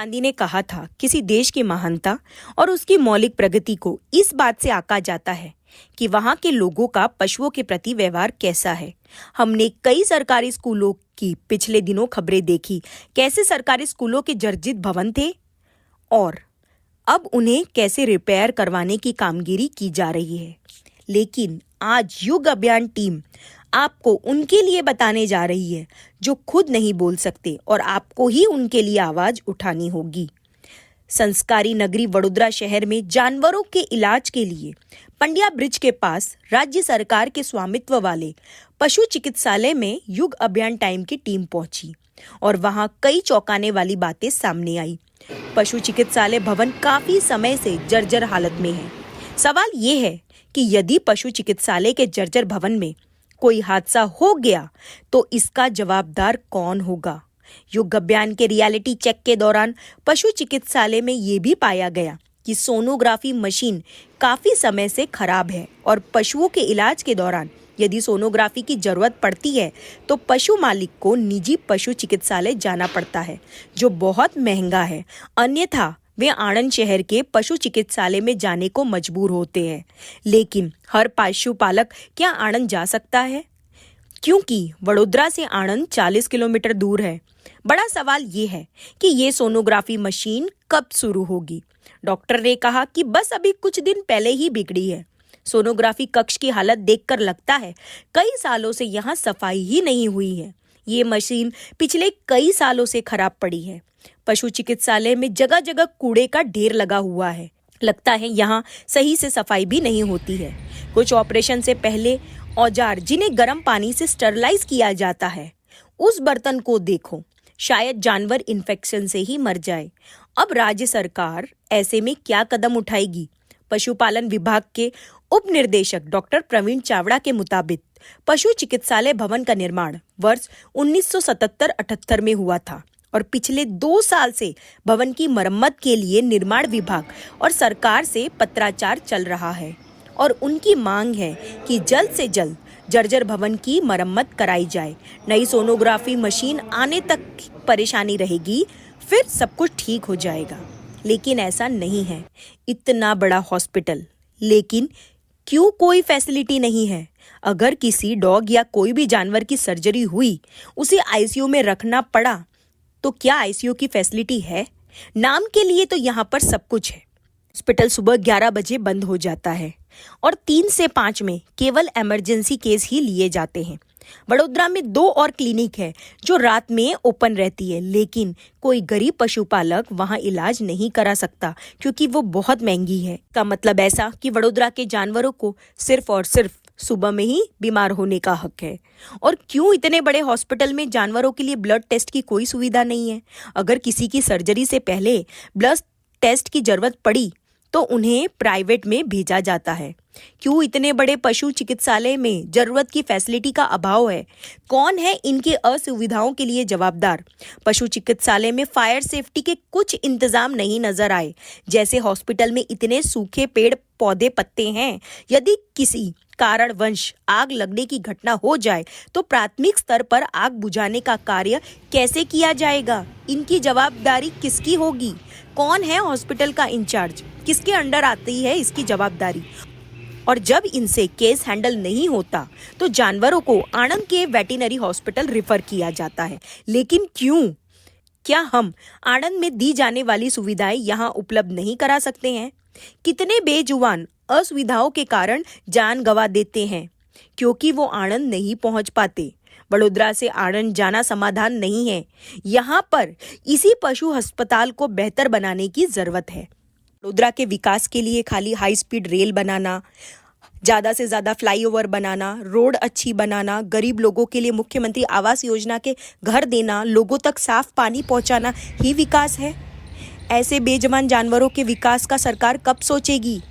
गांधी ने कहा था, किसी देश की महानता और उसकी मौलिक प्रगति को इस बात से आंका जाता है कि वहां के लोगों का पशुओं के प्रति व्यवहार कैसा है। हमने कई सरकारी स्कूलों की पिछले दिनों खबरें देखी, कैसे सरकारी स्कूलों के जर्जरित भवन थे और अब उन्हें कैसे रिपेयर करवाने की कामगिरी की जा रही है। लेकिन आज युग अभियान टीम आपको उनके लिए बताने जा रही है जो खुद नहीं बोल सकते और आपको ही उनके लिए आवाज उठानी होगी। संस्कारी नगरी वडोदरा शहर में जानवरों के इलाज के लिए पंड्या ब्रिज के पास राज्य सरकार के स्वामित्व वाले पशु चिकित्सालय में युग अभियान टाइम की टीम पहुंची और वहां कई चौंकाने वाली बातें सामने आई। पशु चिकित्सालय भवन काफी समय से जर्जर हालत में है। सवाल ये है कि यदि पशु चिकित्सालय के जर्जर भवन में कोई हादसा हो गया तो इसका जवाबदार कौन होगा। युग अभियान के रियलिटी चेक के दौरान पशु चिकित्सालय में ये भी पाया गया कि सोनोग्राफी मशीन काफी समय से खराब है और पशुओं के इलाज के दौरान यदि सोनोग्राफी की जरूरत पड़ती है तो पशु मालिक को निजी पशु चिकित्सालय जाना पड़ता है, जो बहुत महंगा है। अन्यथा वे आणंद शहर के पशु चिकित्सालय में जाने को मजबूर होते हैं। लेकिन हर पशुपालक क्या आणंद जा सकता है, क्योंकि वडोदरा से आणंद 40 किलोमीटर दूर है। बड़ा सवाल ये है कि ये सोनोग्राफी मशीन कब शुरू होगी। डॉक्टर ने कहा कि बस अभी कुछ दिन पहले ही बिगड़ी है। सोनोग्राफी कक्ष की हालत देखकर लगता है कई सालों से यहाँ सफाई ही नहीं हुई है। ये मशीन पिछले कई सालों से खराब पड़ी है। पशु चिकित्सालय में जगह जगह कूड़े का ढेर लगा हुआ है। लगता है यहाँ सही से सफाई भी नहीं होती है। कुछ ऑपरेशन से पहले औजार जिन्हें गर्म पानी से स्टरलाइज किया जाता है, उस बर्तन को देखो, शायद जानवर इन्फेक्शन से ही मर जाए। अब राज्य सरकार ऐसे में क्या कदम उठाएगी। पशुपालन विभाग के उप निर्देशक डॉक्टर प्रवीण चावड़ा के मुताबिक पशु चिकित्सालय भवन का निर्माण वर्ष 1977-78 में हुआ था और पिछले 2 साल से भवन की मरम्मत के लिए निर्माण विभाग और सरकार से पत्राचार चल रहा है और उनकी मांग है कि जल्द से जल्द जर्जर भवन की मरम्मत कराई जाए। नई सोनोग्राफी मशीन आने तक परेशानी रहेगी, फिर सब कुछ ठीक हो जाएगा। लेकिन ऐसा नहीं है। इतना बड़ा हॉस्पिटल, लेकिन क्यों कोई फैसिलिटी नहीं है। अगर किसी डॉग या कोई भी जानवर की सर्जरी हुई, उसे आईसीयू में रखना पड़ा, तो क्या आईसीयू की फैसिलिटी है? नाम के लिए तो यहाँ पर सब कुछ है। हॉस्पिटल सुबह 11 बजे बंद हो जाता है और 3 से 5 में केवल इमरजेंसी केस ही लिए जाते हैं। वडोदरा में 2 और क्लिनिक है जो रात में ओपन रहती है, लेकिन कोई गरीब पशुपालक वहां इलाज नहीं करा सकता क्योंकि वो बहुत महंगी है। का मतलब ऐसा कि वडोदरा के जानवरों को सिर्फ और सिर्फ सुबह में ही बीमार होने का हक है। और क्यों इतने बड़े हॉस्पिटल में जानवरों के लिए ब्लड टेस्ट की कोई सुविधा नहीं है। अगर किसी की सर्जरी से पहले ब्लड टेस्ट की जरूरत पड़ी तो उन्हें प्राइवेट में भेजा जाता है। क्यों इतने बड़े पशु चिकित्सालय में जरूरत की फैसिलिटी का अभाव है? कौन है इनके असुविधाओं के लिए जवाबदार? पशु चिकित्सालय में फायर सेफ्टी के कुछ इंतजाम नहीं नजर आए। जैसे हॉस्पिटल में इतने सूखे पेड़ पौधे पत्ते हैं, यदि किसी कारणवश आग लगने की घटना हो जाए तो प्राथमिक स्तर पर आग बुझाने का कार्य कैसे किया जाएगा? इनकी जवाबदारी किसकी होगी? कौन है हॉस्पिटल का इंचार्ज? किसके अंडर आती है इसकी जवाबदारी? और जब इनसे केस हैंडल नहीं होता तो जानवरों को आणंद के वेटरनरी हॉस्पिटल रिफर किया जाता है। लेकिन क्यों? क्या हम आणंद में दी जाने वाली सुविधाएं यहाँ उपलब्ध नहीं करा सकते हैं? कितने बेजुबान असुविधाओं के कारण जान गंवा देते हैं क्योंकि वो आणंद नहीं पहुंच पाते। वडोदरा से आणंद जाना समाधान नहीं है। यहाँ पर इसी पशु अस्पताल को बेहतर बनाने की जरूरत है। वडोदरा के विकास के लिए खाली हाई स्पीड रेल बनाना, ज्यादा से ज्यादा फ्लाईओवर बनाना, रोड अच्छी बनाना, गरीब लोगों के लिए मुख्यमंत्री आवास योजना के घर देना, लोगों तक साफ पानी पहुंचाना ही विकास है? ऐसे बेजुबान जानवरों के विकास का सरकार कब सोचेगी?